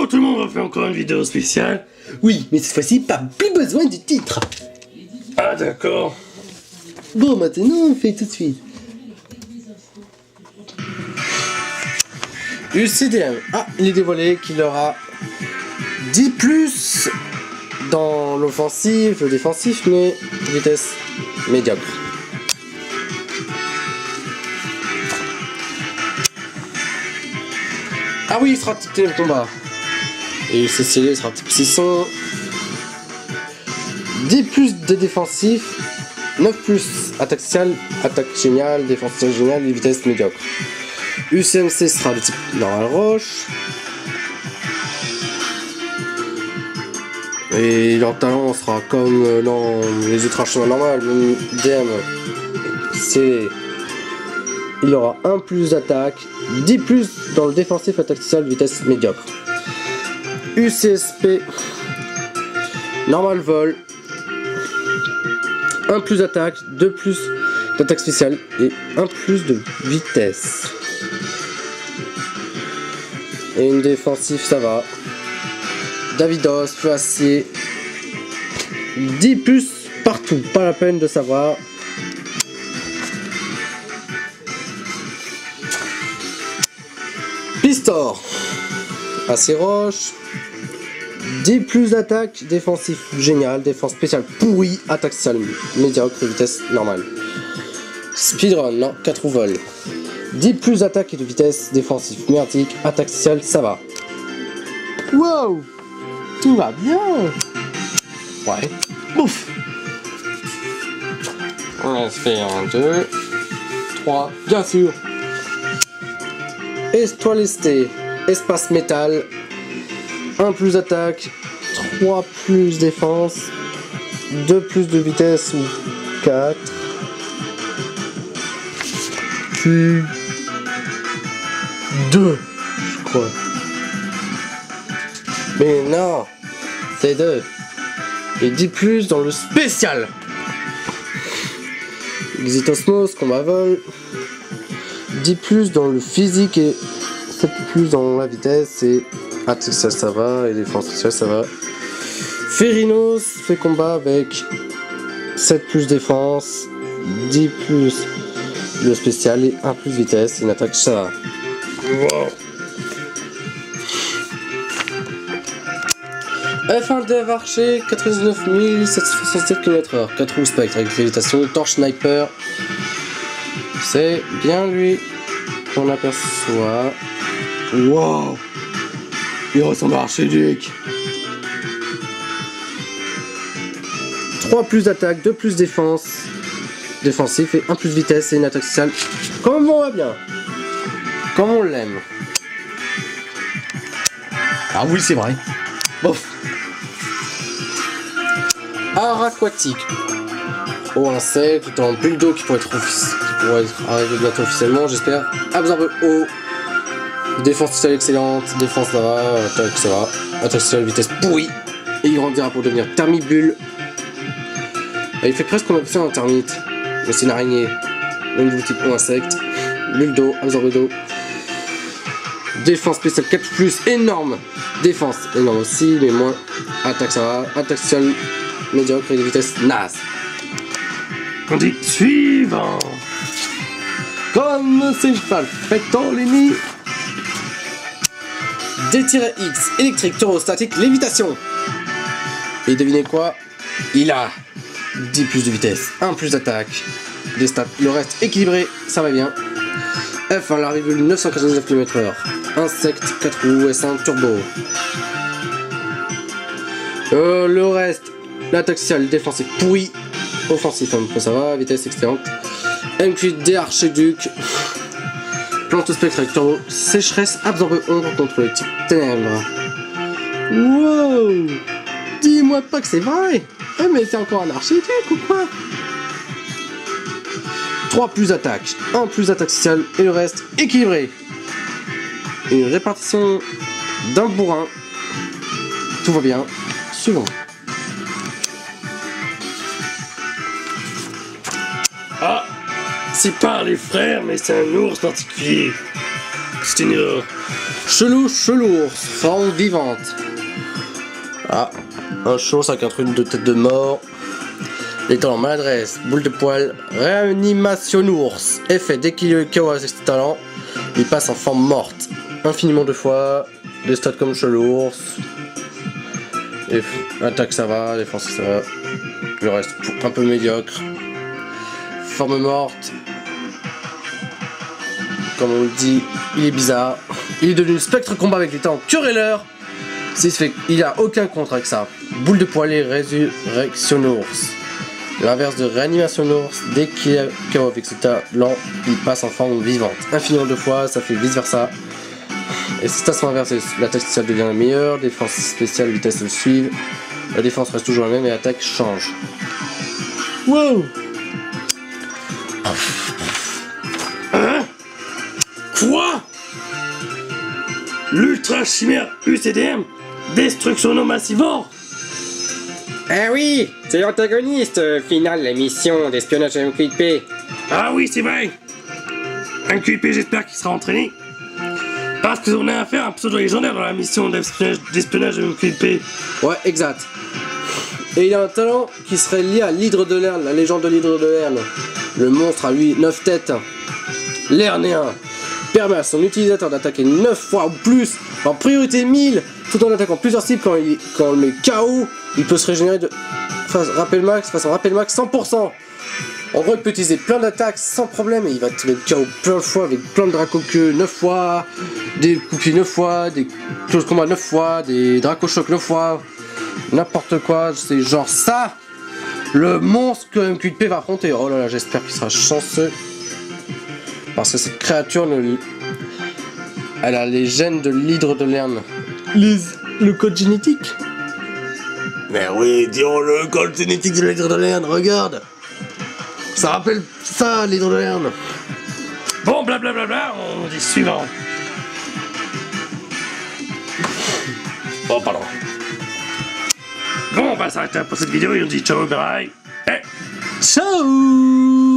Bon, tout le monde refait encore une vidéo spéciale. Oui, mais cette fois-ci, pas plus besoin du titre. Ah, d'accord. Bon, maintenant, on fait tout de suite. UCDM. Ah, il est dévoilé qu'il aura 10 plus dans l'offensif, le défensif, mais vitesse médiocre. Ah oui, il sera type le combat. Et c'est stylé, il sera type 600. 10 plus de défensif, 9 plus attaque spéciale, attaque géniale, défense géniale et vitesse médiocre. UCMC sera le type normal roche. Et leur talent sera comme dans les autres archers normales, même DM. C'est. Il aura 1 plus d'attaque, 10 plus dans le défensif, attaque spéciale, vitesse médiocre. UCSP, normal vol, 1 plus d'attaque, 2 plus d'attaque spéciale et 1 plus de vitesse. Et une défensive, ça va. Davidos, feu acier, 10 plus partout, pas la peine de savoir. Pistor, acier roche, 10 plus d'attaque, défensif génial, défense spéciale pourri, attaque spéciale médiocre, vitesse normale. Speedrun, non, 4 roues vol. 10 plus d'attaque et de vitesse, défensif merdique, attaque spéciale, ça va. Wow, tout va bien. Ouais, bouf. On va se faire 1, 2, 3, bien sûr. Étoile lesté, espace métal, 1 plus d'attaque, 3 plus défense, 2 plus de vitesse ou 4. Puis 2, je crois. Mais non, c'est 2. Et 10 plus dans le spécial. Exitosmos, combat vol. 10 plus dans le physique et 7 plus dans la vitesse et attaque ça va et défense spéciale ça va. Ferinos fait combat avec 7 plus défense, 10 plus le spécial et 1 plus vitesse et une attaque ça va. Wow. F1 Dev Archer 99 767 km/h, 4 roues spectre avec lévitation, torche sniper. C'est bien lui qu'on aperçoit. Wow, il ressemble à Archiduc. 3 plus d'attaque, 2 plus défense, défensif et 1 plus vitesse et une attaque spéciale. Comme on va bien, comme on l'aime. Ah oui, c'est vrai. Bof. Art aquatique. Eau insecte, en bulldog qui pourrait être arrivé bientôt officiellement, j'espère. Absorbe eau. Défense spéciale excellente, défense ça va, attaque ça va. Attaque spéciale vitesse pourrie. Et il grandira pour devenir thermibule. Il fait presque comme un termite. Mais c'est une araignée. Même du type eau insecte. Bulle d'eau, absorbe d'eau. Défense spéciale 4 plus, énorme. Défense énorme aussi, mais moins. Attaque ça va. Attaque spéciale médiocre et de vitesse naze. Conduite suivant. Comme c'est cheval, faites-en les nids. D-X, électrique, turbostatique, lévitation. Et devinez quoi? Il a 10 plus de vitesse, 1 plus d'attaque, des stats, le reste équilibré, ça va bien. F1, la rivule 999 km/h, insecte, 4 roues, S1, turbo. Le reste, l'attaque spéciale, défensive pourri, offensif, ça va, vitesse excellente. MQD Archiduc, plante spectre avec turbo, sécheresse, absorbe ombre contre le type ténèbres. Wow! Dis-moi pas que c'est vrai! Mais c'est encore un archiduc ou quoi? 3 plus d'attaque, 1 plus d'attaque spéciale et le reste équilibré. Une répartition d'un bourrin. Tout va bien. Suivant. Ah, c'est pas les frères, mais c'est un ours particulier. Senior. Chelou, chelours, forme vivante. Ah, un chevaux avec un truc de tête de mort. Les talents maladresse, boule de poil, réanimation ours. Effet, dès qu'il est KO avec ses talents, il passe en forme morte. Infiniment de fois, des stats comme chelours. Attaque ça va, défense ça va. Le reste un peu médiocre. Forme morte. Comme on le dit, il est bizarre. Il est devenu spectre combat avec les talents querelleur. Il a aucun contre avec ça. Boule de poil et résurrection ours. L'inverse de réanimation ours, dès qu'il est KO avec ses talents, il passe en forme vivante. Infiniment de fois, ça fait vice versa. Et si station inverse, l'attaque spéciale devient la meilleure, défense spéciale, vitesse le suivre. La défense reste toujours la même et l'attaque change. Wow! Hein? Quoi? L'Ultra Chimère UCDM Destruction non massivore. Ah oui, c'est l'antagoniste final de la mission d'espionnage MQP. Ah oui, c'est vrai. Un QP, j'espère qu'il sera entraîné. Parce qu'on a affaire à un pseudo légendaire dans la mission d'espionnage MQP. Ouais, exact. Et il a un talent qui serait lié à l'hydre de Lerne, la légende de l'hydre de Lerne. Le monstre a lui 9 têtes. Lernéen permet à son utilisateur d'attaquer 9 fois ou plus, en priorité 1000, tout en attaquant plusieurs cibles quand on le met KO. Il peut se régénérer de façon rappel max 100%. En gros, il peut utiliser plein d'attaques sans problème et il va te mettre KO plein de fois avec plein de draco-queue 9 fois, des coupiers 9 fois, des close combat 9 fois, des draco-choc 9 fois, n'importe quoi. C'est genre ça, le monstre que MQP va affronter. Oh là là, j'espère qu'il sera chanceux. Parce que cette créature, elle a les gènes de l'hydre de Lerne. Le code génétique. Mais oui, disons le code génétique de l'hydre de Lerne, regarde. Ça rappelle ça, l'hydre de Lerne. Bon, blablabla, on dit suivant. Oh, pardon. Bon, on va s'arrêter pour cette vidéo et on dit ciao, bye. Ciao.